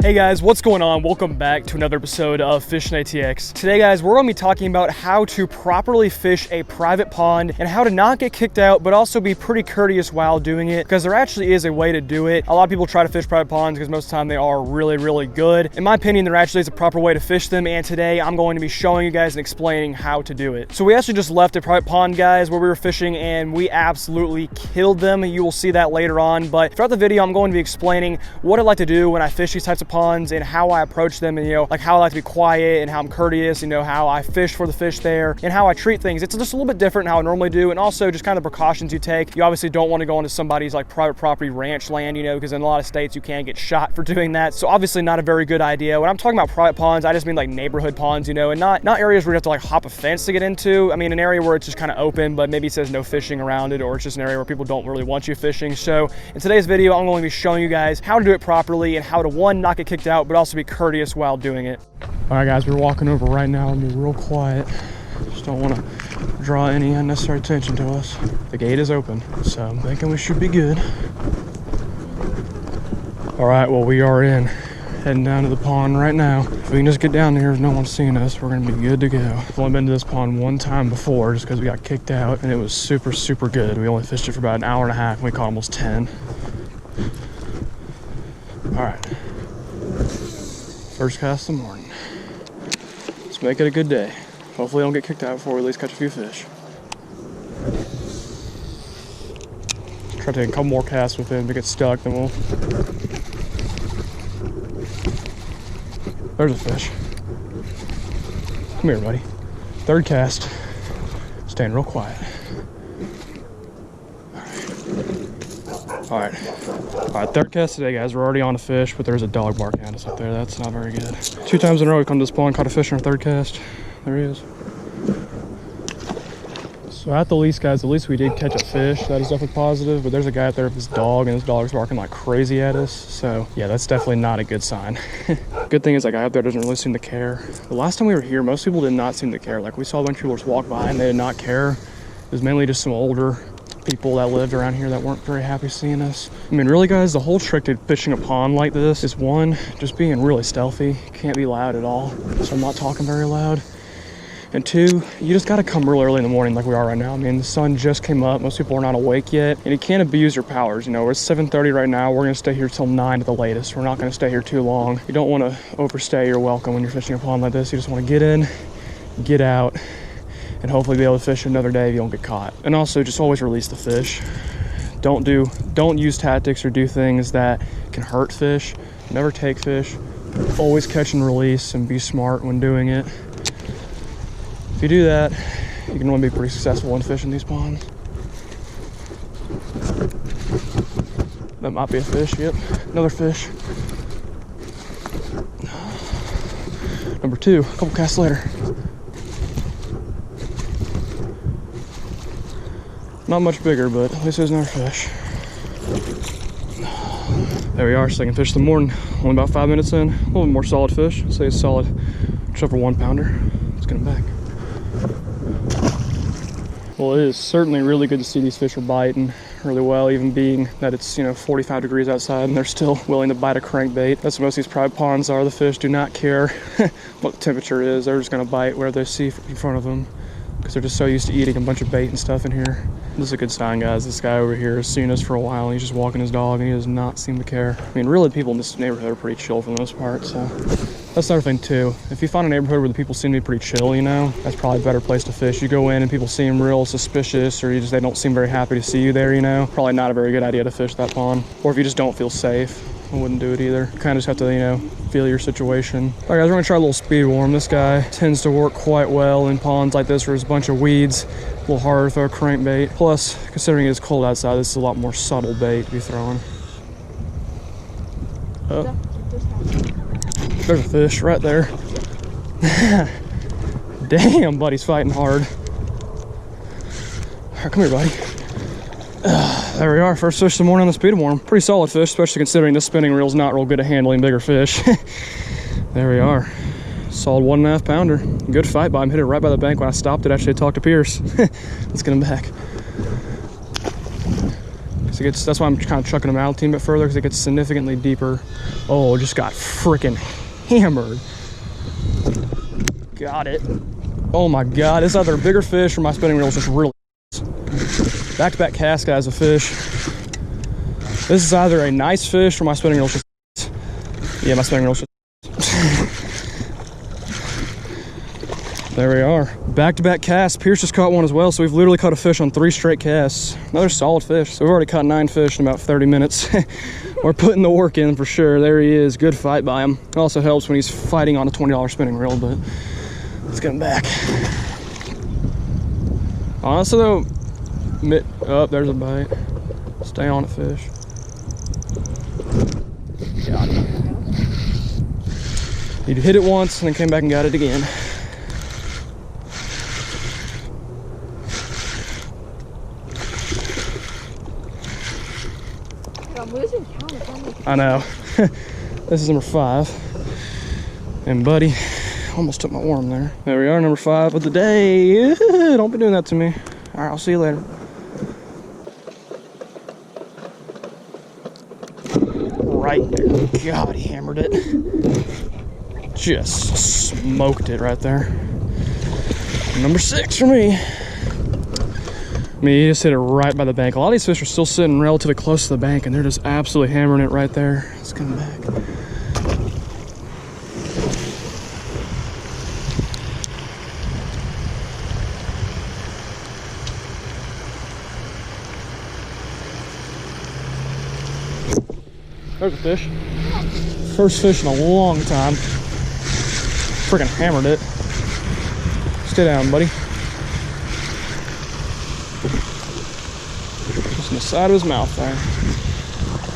Hey guys, what's going on? Welcome back to another episode of Fishing ATX. Today guys, we're gonna be talking about how to properly fish a private pond and how to not get kicked out, but also be pretty courteous while doing it, because there actually is a way to do it. A lot of people try to fish private ponds because most of the time they are really good. In my opinion, there actually is a proper way to fish them, and today I'm going to be showing you guys and explaining how to do it. So we actually just left a private pond, guys, where we were fishing, and we absolutely killed them. You will see that later on, but throughout the video, I'm going to be explaining what I like to do when I fish these types of ponds and how I approach them, and like how I like to be quiet and how I'm courteous, how I fish for the fish there and how I treat things. It's just a little bit different than how I normally do, and also just kind of the precautions you take. You obviously don't want to go into somebody's like private property ranch land, because in a lot of states you can get shot for doing that. So obviously not a very good idea. When I'm talking about private ponds, I just mean like neighborhood ponds, and not areas where you have to like hop a fence to get into. I mean an area where it's just kind of open, but maybe it says no fishing around it, or it's just an area where people don't really want you fishing. So in today's video, I'm going to be showing you guys how to do it properly and how to, one, not get kicked out, but also be courteous while doing it. All right guys, we're walking over right now and be real quiet. Just don't want to draw any unnecessary attention to us. The gate is open, so I'm thinking we should be good. All right, well, we are in. Heading down to the pond right now. If we can just get down there, if no one's seeing us, we're gonna be good to go. I've only been to this pond one time before just because we got kicked out, and it was super good. We only fished it for about an hour and a half, and we caught almost 10. All right. First cast of the morning. Let's make it a good day. Hopefully I don't get kicked out before we at least catch a few fish. Try to take a couple more casts with it. If we get stuck, then we'll... There's a fish. Come here, buddy. Third cast. Staying real quiet. All right, third cast today, guys. We're already on a fish, but there's a dog barking at us up there. That's not very good. 2 times in a row we come to this pond, caught a fish on our third cast. There he is. So at the least, guys, at least we did catch a fish. That is definitely positive, but there's a guy up there with his dog, and his dog's barking like crazy at us. So yeah, that's definitely not a good sign. Good thing is that guy up there doesn't really seem to care. The last time we were here, most people did not seem to care. Like we saw a bunch of people just walk by and they did not care. It was mainly just some older people that lived around here that weren't very happy seeing us. I mean, really guys, the whole trick to fishing a pond like this is, one, just being really stealthy. Can't be loud at all, so I'm not talking very loud. And 2, you just got to come real early in the morning like we are right now. I mean, the sun just came up, most people are not awake yet, and you can't abuse your powers. We're at 7:30 right now. We're gonna stay here till 9 at the latest. We're not gonna stay here too long. You don't want to overstay your welcome when you're fishing a pond like this. You just want to get in, get out, and hopefully be able to fish another day if you don't get caught. And also just always release the fish. Don't use tactics or do things that can hurt fish. Never take fish. Always catch and release, and be smart when doing it. If you do that, you can really be pretty successful in fishing these ponds. That might be a fish. Yep, another fish. Number 2, a couple casts later. Not much bigger, but at least there's another fish. There we are, second fish of the morning. Only about 5 minutes in. A little bit more solid fish. I'd say it's solid, just over 1 pounder. Let's get him back. Well, it is certainly really good to see these fish are biting really well, even being that it's 45 degrees outside and they're still willing to bite a crankbait. That's what most of these private ponds are. The fish do not care what the temperature is. They're just going to bite whatever they see in front of them, because they're just so used to eating a bunch of bait and stuff in here. This is a good sign, guys. This guy over here has seen us for a while, and he's just walking his dog, and he does not seem to care. I mean, really, people in this neighborhood are pretty chill for the most part, so that's another thing too. If you find a neighborhood where the people seem to be pretty chill, that's probably a better place to fish. You go in and people seem real suspicious, or they don't seem very happy to see you there, probably not a very good idea to fish that pond. Or if you just don't feel safe, I wouldn't do it either. You kind of just have to, feel your situation. All right, guys, we're gonna try a little speed worm. This guy tends to work quite well in ponds like this where there's a bunch of weeds. A little harder to throw a crankbait. Plus, considering it's cold outside, this is a lot more subtle bait to be throwing. Oh, there's a fish right there. Damn, buddy's fighting hard. All right, come here, buddy. There we are, first fish of the morning on the speed worm. Pretty solid fish, especially considering this spinning reel's not real good at handling bigger fish. There we are. Solid 1.5 pounder. Good fight by him. Hit it right by the bank when I stopped it. Actually, talked to Pierce. Let's get him back. So that's why I'm kind of chucking them out a team bit further, because it gets significantly deeper. Oh, just got freaking hammered. Got it. Oh my God, this is either a bigger fish or my spinning reel is just really back-to-back cast, guys, of fish. This is either a nice fish or my spinning reel is just, yeah, my spinning reel is just. There we are. Back-to-back casts. Pierce just caught one as well, so we've literally caught a fish on 3 straight casts. Another solid fish. So we've already caught 9 fish in about 30 minutes. We're putting the work in for sure. There he is. Good fight by him. It also helps when he's fighting on a $20 spinning reel, but let's get him back. Honestly though, oh, there's a bite. Stay on it, fish. Got it. He hit it once and then came back and got it again. I'm losing count. I know. This is number 5. And buddy, almost took my worm there. There we are, number 5 of the day. Don't be doing that to me. All right, I'll see you later. Right there. God, he hammered it. Just smoked it right there. Number 6 for me. I mean, he just hit it right by the bank. A lot of these fish are still sitting relatively close to the bank, and they're just absolutely hammering it right there. Let's come back. There's a fish. First fish in a long time. Freaking hammered it. Stay down, buddy. Just in the side of his mouth there.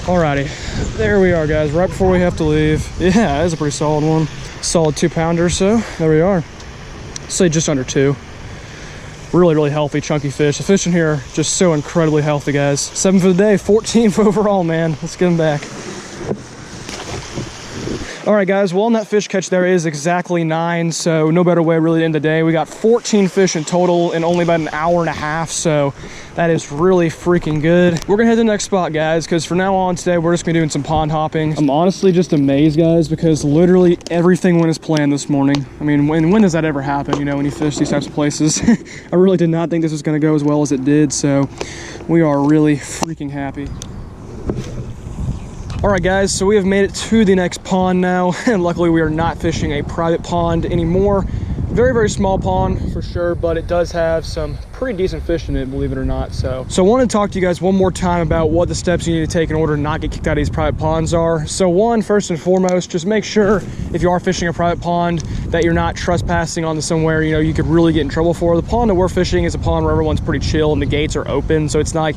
Alrighty, there we are, guys. Right before we have to leave. Yeah, that is a pretty solid one. Solid 2-pounder, so there we are. Say just under 2. Really, really healthy, chunky fish. The fish in here are just so incredibly healthy, guys. 7 for the day, 14 for overall, man. Let's get them back. All right, guys, well, on that fish catch there is exactly 9, so no better way really to end the day. We got 14 fish in total in only about an hour and a half, so that is really freaking good. We're gonna head to the next spot, guys, because from now on today, we're just gonna be doing some pond hopping. I'm honestly just amazed, guys, because literally everything went as planned this morning. I mean, when does that ever happen, you know, when you fish these types of places? I really did not think this was gonna go as well as it did, so we are really freaking happy. All right, guys, so we have made it to the next pond now, and luckily we are not fishing a private pond anymore. Very, very small pond for sure, but it does have some pretty decent fish in it, believe it or not. So I want to talk to you guys one more time about what the steps you need to take in order to not get kicked out of these private ponds are. So one, first and foremost, just make sure if you are fishing a private pond that you're not trespassing onto somewhere, you know, you could really get in trouble for. The pond that we're fishing is a pond where everyone's pretty chill and the gates are open, so it's not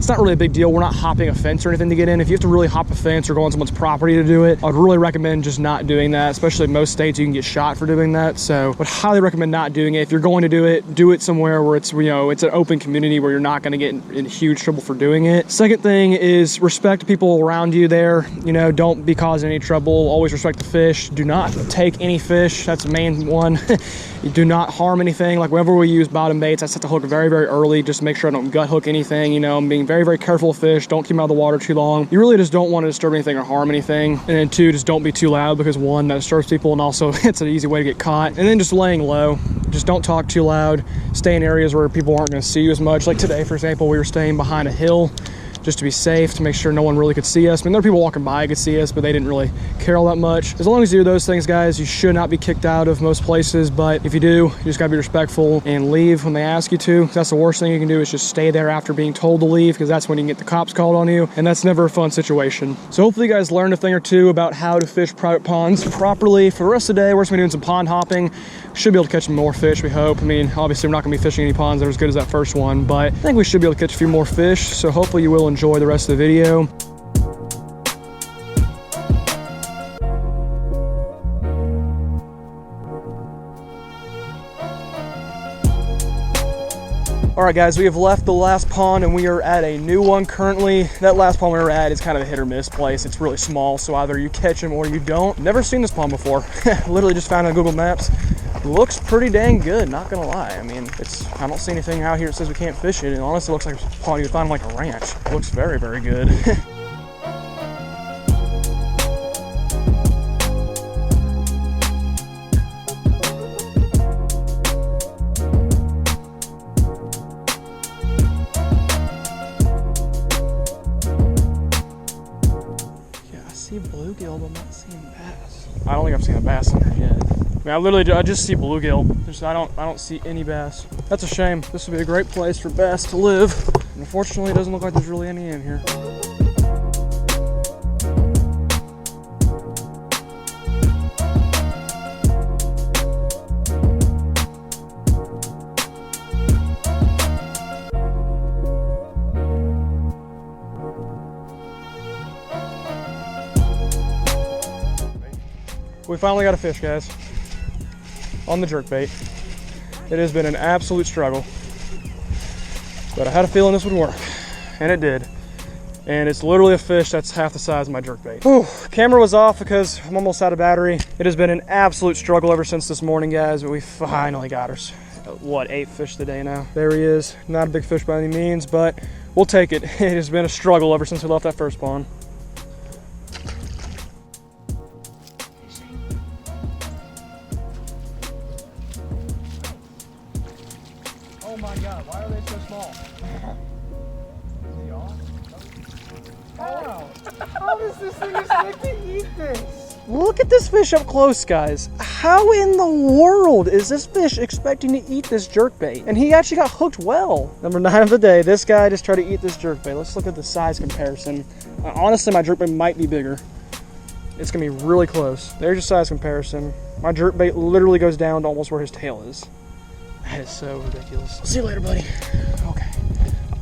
really a big deal. We're not hopping a fence or anything to get in. If you have to really hop a fence or go on someone's property to do it, I'd really recommend just not doing that, especially in most states you can get shot for doing that. So I would highly recommend not doing it. If you're going to do it somewhere where it's, you know, it's an open community where you're not going to get in huge trouble for doing it. Second thing is respect people around you there. You know, don't be causing any trouble. Always respect the fish. Do not take any fish. That's the main one. You do not harm anything. Like whenever we use bottom baits, I set the hook very, very early just to make sure I don't gut hook anything. You know, I'm being very, very careful of fish. Don't keep them out of the water too long. You really just don't want to disturb anything or harm anything. And then 2, just don't be too loud, because 1, that disturbs people, and also it's an easy way to get caught. And then just laying low. Just don't talk too loud. Stay in areas where people aren't going to see you as much. Like today, for example, we were staying behind a hill just to be safe, to make sure no one really could see us. I mean, there are people walking by who could see us, but they didn't really care all that much. As long as you do those things, guys, you should not be kicked out of most places. But if you do, you just gotta be respectful and leave when they ask you to. That's the worst thing you can do, is just stay there after being told to leave, because that's when you can get the cops called on you, and that's never a fun situation. So hopefully you guys learned a thing or two about how to fish private ponds properly. For the rest of the day, we're just gonna be doing some pond hopping. Should be able to catch some more fish, we hope. I mean, obviously we're not gonna be fishing any ponds that are as good as that first one, but I think we should be able to catch a few more fish. So hopefully you will enjoy the rest of the video. All right, guys, we have left the last pond and we are at a new one currently. That last pond we were at is kind of a hit or miss place. It's really small, so either you catch them or you don't. Never seen this pond before. Literally just found it on Google Maps. looks pretty dang good, not gonna lie. I mean, I don't see anything out here that says we can't fish it. It honestly looks like a pond you would find like a ranch. It looks very, very good. See bluegill, but I'm not seeing bass. I don't think I've seen a bass in there yet. I mean, I just see bluegill. I don't see any bass. That's a shame. This would be a great place for bass to live. Unfortunately, it doesn't look like there's really any in here. We finally got a fish, guys, on the jerkbait. It has been an absolute struggle, but I had a feeling this would work, and it did. And it's literally a fish that's half the size of my jerkbait. Whew, camera was off because I'm almost out of battery. It has been an absolute struggle ever since this morning, guys, but we finally got her. What, 8 fish today now? There he is. Not a big fish by any means, but we'll take it. It has been a struggle ever since we left that first pond. Oh my God, why are they so small? Is he on? Wow. How does this thing expect to eat this? Look at this fish up close, guys. How in the world is this fish expecting to eat this jerkbait? And he actually got hooked well. Number 9 of the day, this guy just tried to eat this jerkbait. Let's look at the size comparison. Honestly, my jerkbait might be bigger. It's gonna be really close. There's your size comparison. My jerkbait literally goes down to almost where his tail is. That is so ridiculous. See you later, buddy. Okay,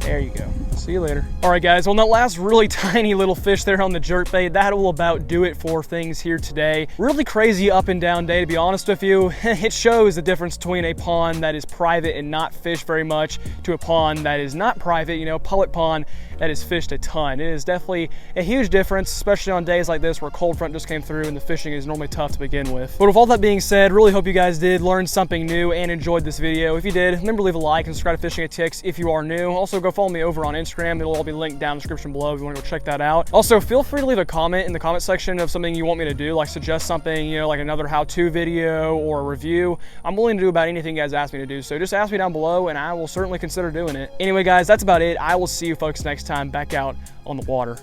there you go. See you later. All right, guys, on that last really tiny little fish there on the jerkbait, that will about do it for things here today. Really crazy up and down day, to be honest with you. It shows the difference between a pond that is private and not fished very much to a pond that is not private, you know, public pond that is fished a ton. It is definitely a huge difference, especially on days like this where cold front just came through and the fishing is normally tough to begin with. But with all that being said, really hope you guys did learn something new and enjoyed this video. If you did, remember to leave a like and subscribe to Fishing ATX if you are new. Also, go follow me over on Instagram. It'll all be linked down in the description below if you want to go check that out. Also, feel free to leave a comment in the comment section of something you want me to do, like suggest something, you know, like another how-to video or a review. I'm willing to do about anything you guys ask me to do, so just ask me down below and I will certainly consider doing it. Anyway, guys, that's about it. I will see you folks next time back out on the water.